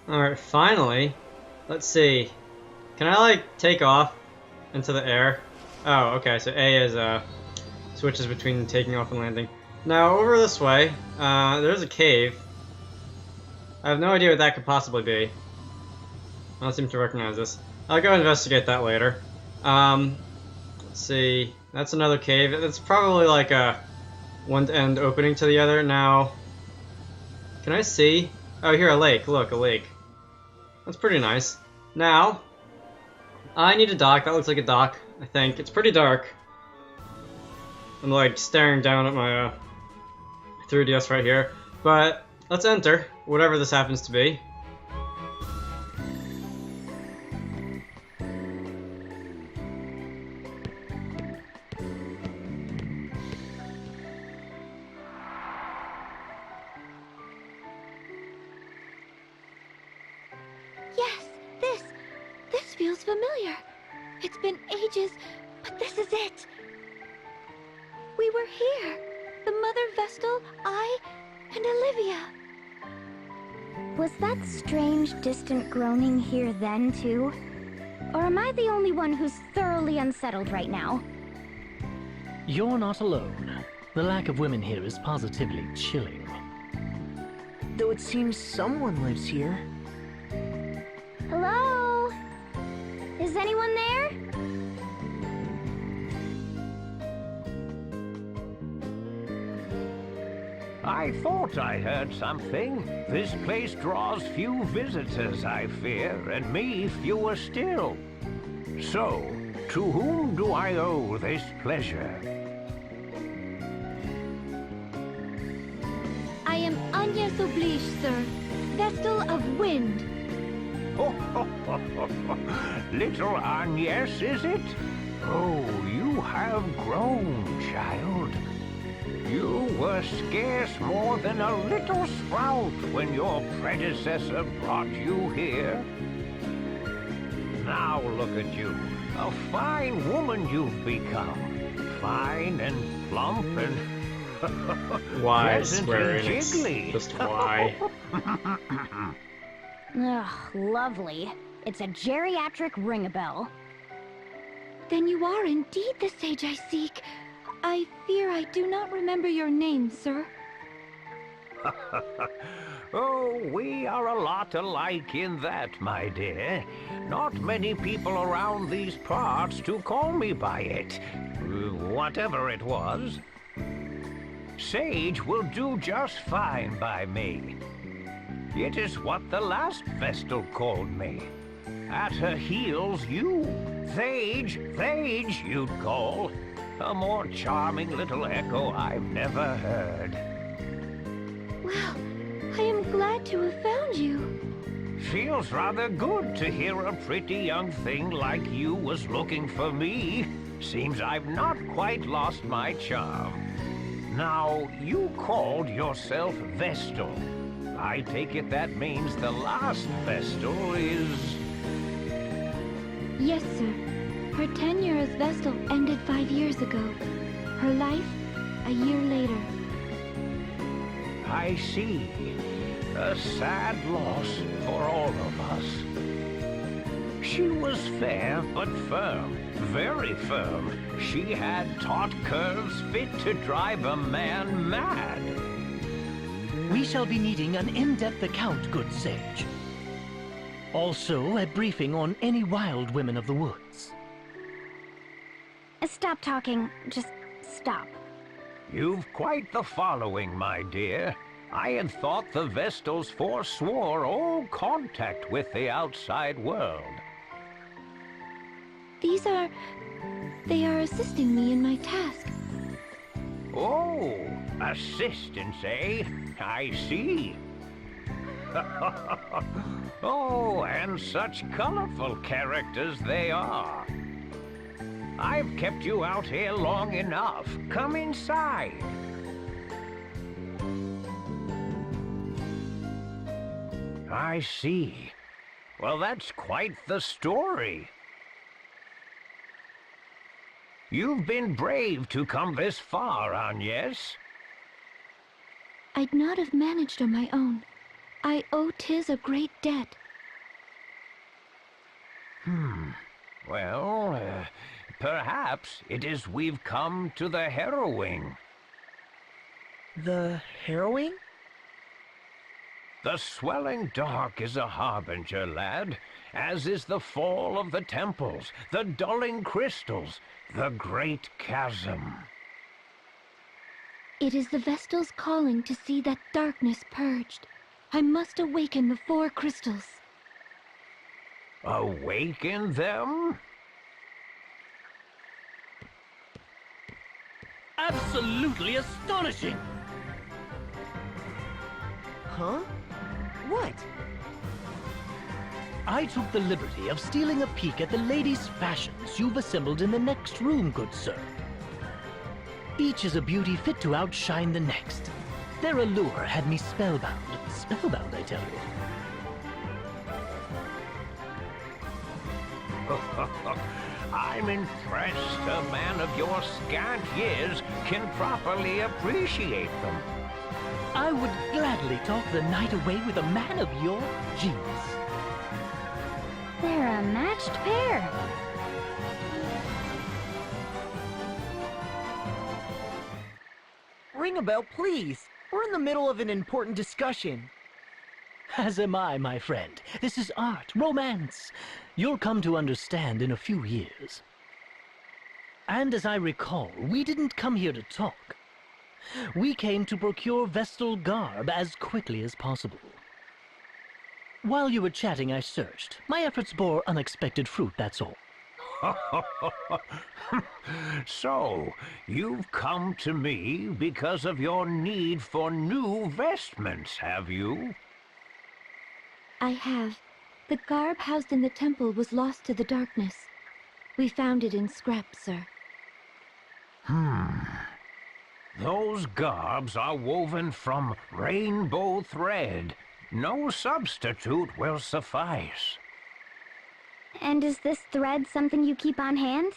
Alright, finally. Let's see. Can I, like, take off into the air? Oh, okay, so A is, switches between taking off and landing. Now, over this way, there's a cave. I have no idea what that could possibly be. I don't seem to recognize this. I'll go investigate that later. Let's see. That's another cave. It's probably like a one end opening to the other. Now, can I see? Oh, here, a lake. Look, a lake. That's pretty nice. Now, I need a dock. That looks like a dock, I think. It's pretty dark. I'm like staring down at my 3DS right here. But let's enter, whatever this happens to be. Yes, this feels familiar. It's been ages, but this is it. We were here. The Mother Vestal, I, and Olivia. Was that strange, distant groaning here then, too? Or am I the only one who's thoroughly unsettled right now? You're not alone. The lack of women here is positively chilling. Though it seems someone lives here. Hello? Is anyone there? I thought I heard something. This place draws few visitors, I fear, and me fewer still. So, to whom do I owe this pleasure? I am Agnes Oblige, sir. Vestal of Wind. Little Agnes, is it? Oh, you have grown, child. You were scarce more than a little sprout when your predecessor brought you here. Now look at you. A fine woman you've become. Fine and plump and Why, pleasant swear and Enix? jiggly. Just why? Ugh, lovely. It's a geriatric ring-a-bell. Then you are indeed the sage I seek. I fear I do not remember your name, sir. Oh, we are a lot alike in that, my dear. Not many people around these parts to call me by it. Whatever it was. Sage will do just fine by me. It is what the last Vestal called me. At her heels, you. Thage, you'd call. A more charming little echo I've never heard. Well, I am glad to have found you. Feels rather good to hear a pretty young thing like you was looking for me. Seems I've not quite lost my charm. Now, you called yourself Vestal. I take it that means the last Vestal is... Yes, sir. Her tenure as Vestal ended 5 years ago. Her life, a year later. I see. A sad loss for all of us. She was fair but firm, very firm. She had taut curves fit to drive a man mad. We shall be needing an in-depth account, good sage. Also, a briefing on any wild women of the woods. Stop talking. Just stop. You've quite the following, my dear. I had thought the Vestals forswore all contact with the outside world. They are assisting me in my task. Oh, assistance, eh? I see. Oh, and such colorful characters they are. I've kept you out here long enough. Come inside. I see. Well, that's quite the story. You've been brave to come this far, Agnes. I'd not have managed on my own. I owe Tiz a great debt. Well, perhaps it is we've come to the harrowing. The harrowing? The swelling dark is a harbinger, lad, as is the fall of the temples, the dulling crystals, the great chasm. It is the Vestal's calling to see that darkness purged. I must awaken the 4 crystals. Awaken them? Absolutely astonishing! Huh? What? I took the liberty of stealing a peek at the ladies' fashions you've assembled in the next room, good sir. Each is a beauty fit to outshine the next. Their allure had me spellbound. Spellbound, I tell you. I'm impressed a man of your scant years can properly appreciate them. I would gladly talk the night away with a man of your genius. They're a matched pair. Ring a bell, please. We're in the middle of an important discussion. As am I, my friend. This is art, romance. You'll come to understand in a few years. And as I recall, we didn't come here to talk. We came to procure Vestal garb as quickly as possible. While you were chatting, I searched. My efforts bore unexpected fruit, that's all. So, you've come to me because of your need for new vestments, have you? I have. The garb housed in the temple was lost to the darkness. We found it in scrap, sir. Those garbs are woven from rainbow thread. No substitute will suffice. And is this thread something you keep on hand?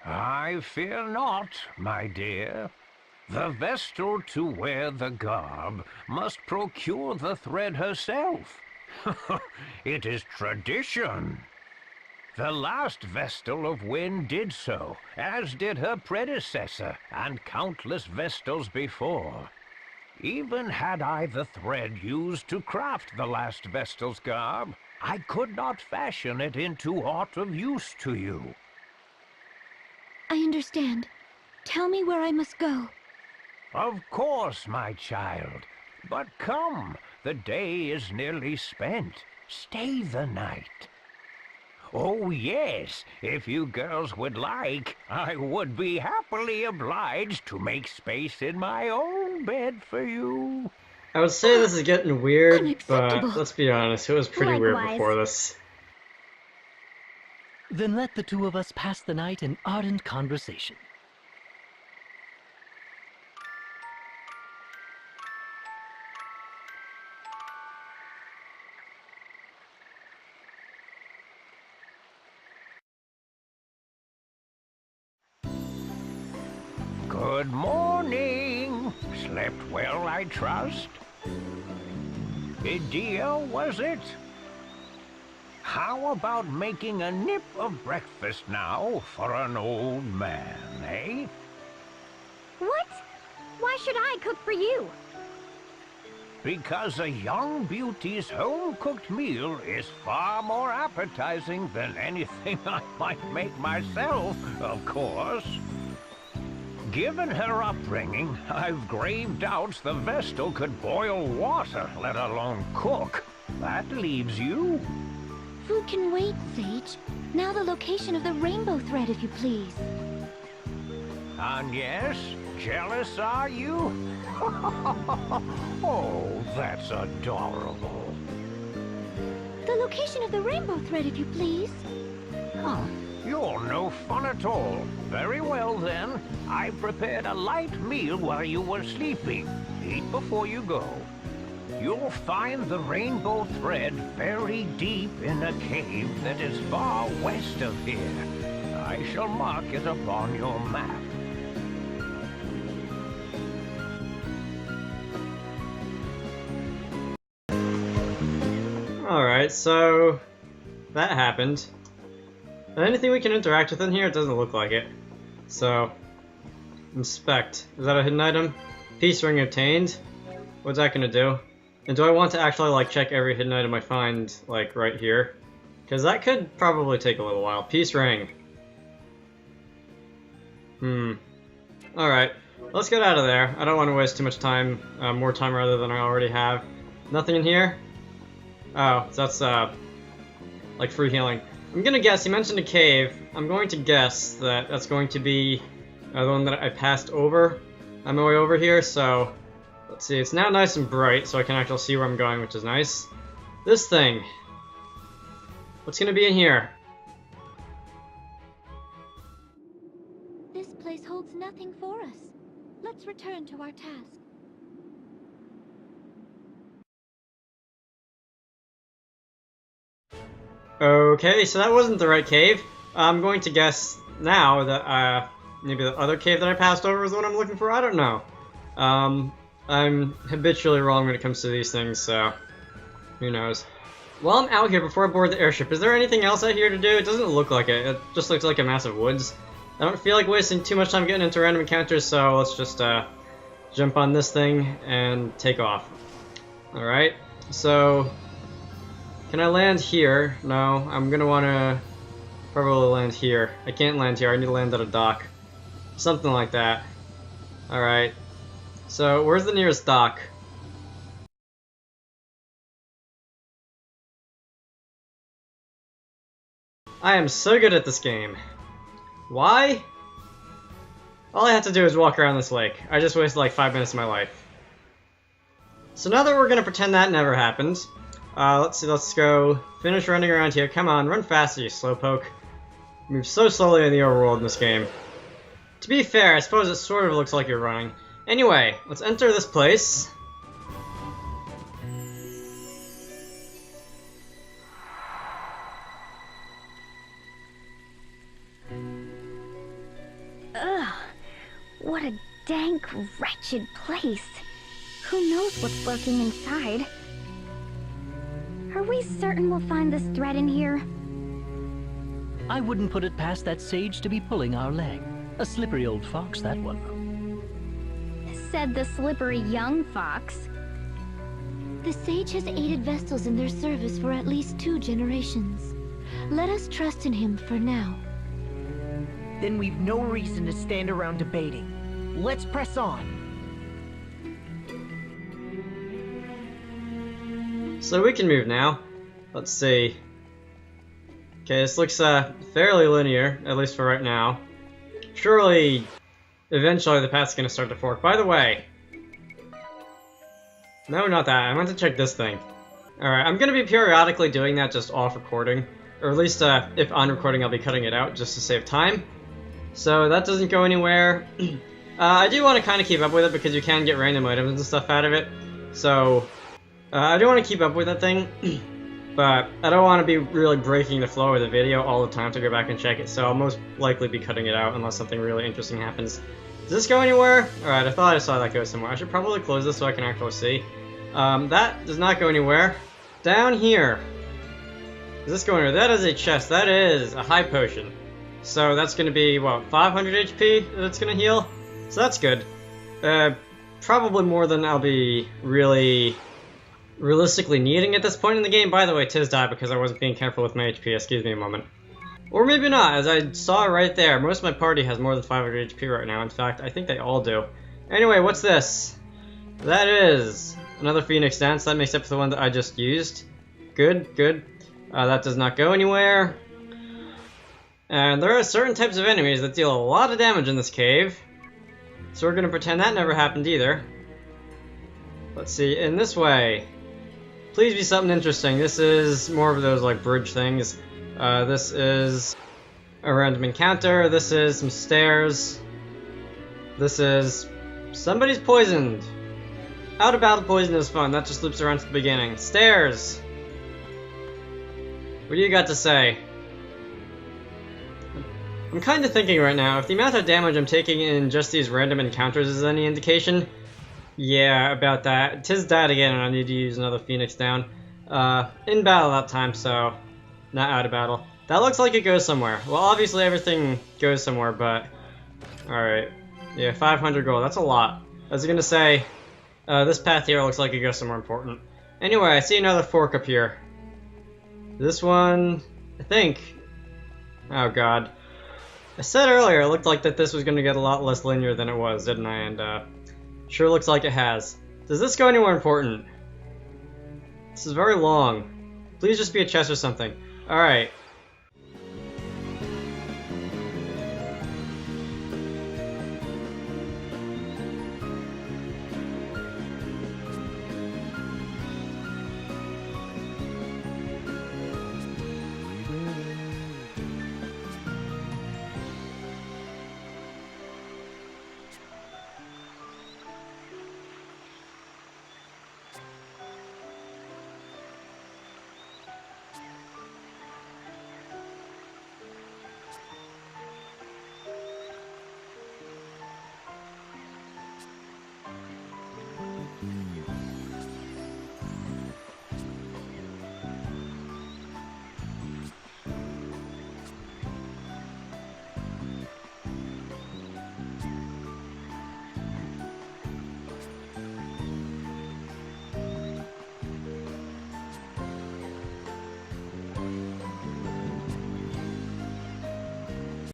I fear not, my dear. The Vestal to wear the garb must procure the thread herself. It is tradition. The last Vestal of Wind did so, as did her predecessor and countless Vestals before. Even had I the thread used to craft the last Vestal's garb, I could not fashion it into aught of use to you. I understand. Tell me where I must go. Of course, my child. But come, the day is nearly spent. Stay the night. Oh, yes, if you girls would like, I would be happily obliged to make space in my own bed for you. I would say this is getting weird, but Unacceptable. let's be honest, it was pretty weird Likewise. before this. Then let the two of us pass the night in ardent conversation. Good morning. Slept well, I trust? Dear, was it? How about making a nip of breakfast now for an old man, eh? What? Why should I cook for you? Because a young beauty's home-cooked meal is far more appetizing than anything I might make myself, of course. Given her upbringing, I've grave doubts the Vestal could boil water, let alone cook. That leaves you. Food can wait, Sage. Now the location of the rainbow thread, if you please. And yes, jealous are you? Oh, that's adorable. The location of the rainbow thread, if you please. You're no fun at all. Very well, then. I prepared a light meal while you were sleeping. Eat before you go. You'll find the rainbow thread very deep in a cave that is far west of here. I shall mark it upon your map. Alright, so that happened. Anything we can interact with in here? It doesn't look like it. So, inspect. Is that a hidden item? Peace ring obtained. What's that gonna do? And do I want to actually like check every hidden item I find like right here? Because that could probably take a little while. Peace ring. Alright, let's get out of there. I don't want to waste too much time, more time rather than I already have. Nothing in here? Oh, so that's like free healing. I'm gonna guess, he mentioned a cave. I'm going to guess that that's going to be the one that I passed over on my way over here, so let's see, it's now nice and bright so I can actually see where I'm going, which is nice. This thing. What's gonna be in here? This place holds nothing for us. Let's return to our task. Okay, so that wasn't the right cave. I'm going to guess now that maybe the other cave that I passed over is the one I'm looking for. I don't know. I'm habitually wrong when it comes to these things, so who knows. While I'm out here before I board the airship, is there anything else out here to do? It doesn't look like it. It just looks like a massive woods. I don't feel like wasting too much time getting into random encounters, so let's just jump on this thing and take off. Alright, so can I land here? No, I'm gonna wanna probably land here. I can't land here, I need to land at a dock. Something like that. Alright, so where's the nearest dock? I am so good at this game. Why? All I have to do is walk around this lake. I just wasted like 5 minutes of my life. So now that we're gonna pretend that never happened, let's see, let's go finish running around here. Come on, run faster, you slowpoke. Move so slowly in the overworld in this game. To be fair, I suppose it sort of looks like you're running. Anyway, let's enter this place. Ugh, what a dank, wretched place. Who knows what's lurking inside? Are we certain we'll find this thread in here? I wouldn't put it past that sage to be pulling our leg. A slippery old fox, that one. Said the slippery young fox. The sage has aided Vestals in their service for at least 2 generations. Let us trust in him for now. Then we've no reason to stand around debating. Let's press on. So we can move now. Let's see. Okay, this looks fairly linear, at least for right now. Surely, eventually the path's gonna start to fork. By the way... No, not that. I meant to check this thing. Alright, I'm gonna be periodically doing that just off recording. Or at least, if on recording, I'll be cutting it out just to save time. So that doesn't go anywhere. I do want to kind of keep up with it because you can get random items and stuff out of it. So, I do want to keep up with that thing. But I don't want to be really breaking the flow of the video all the time to go back and check it. So I'll most likely be cutting it out unless something really interesting happens. Does this go anywhere? Alright, I thought I saw that go somewhere. I should probably close this so I can actually see. That does not go anywhere. Down here. Does this go anywhere? That is a chest. That is a high potion. So that's going to be, what, 500 HP that it's going to heal? So that's good. Probably more than I'll be realistically needing at this point in the game. By the way, Tiz died because I wasn't being careful with my HP. Excuse me a moment. Or maybe not, as I saw right there. Most of my party has more than 500 HP right now. In fact, I think they all do. Anyway, what's this? That is another Phoenix Dance. That makes up for the one that I just used. Good, good. That does not go anywhere. And there are certain types of enemies that deal a lot of damage in this cave. So we're going to pretend that never happened either. Let's see, in this way. Please be something interesting. This is more of those like bridge things. This is a random encounter. This is some stairs. This is... somebody's poisoned. Out of battle poison is fun. That just loops around to the beginning. Stairs. What do you got to say? I'm kind of thinking right now, if the amount of damage I'm taking in just these random encounters is any indication, yeah, about that. Tiz died again and I need to use another Phoenix down. in battle that time, so not out of battle. That looks like it goes somewhere. Well, obviously everything goes somewhere, but alright. Yeah, 500 gold, that's a lot. I was gonna say, this path here looks like it goes somewhere important. Anyway, I see another fork up here. This one, I think... Oh god. I said earlier it looked like that this was gonna get a lot less linear than it was, didn't I? And, sure looks like it has. Does this go anywhere important? This is very long. Please just be a chest or something. Alright.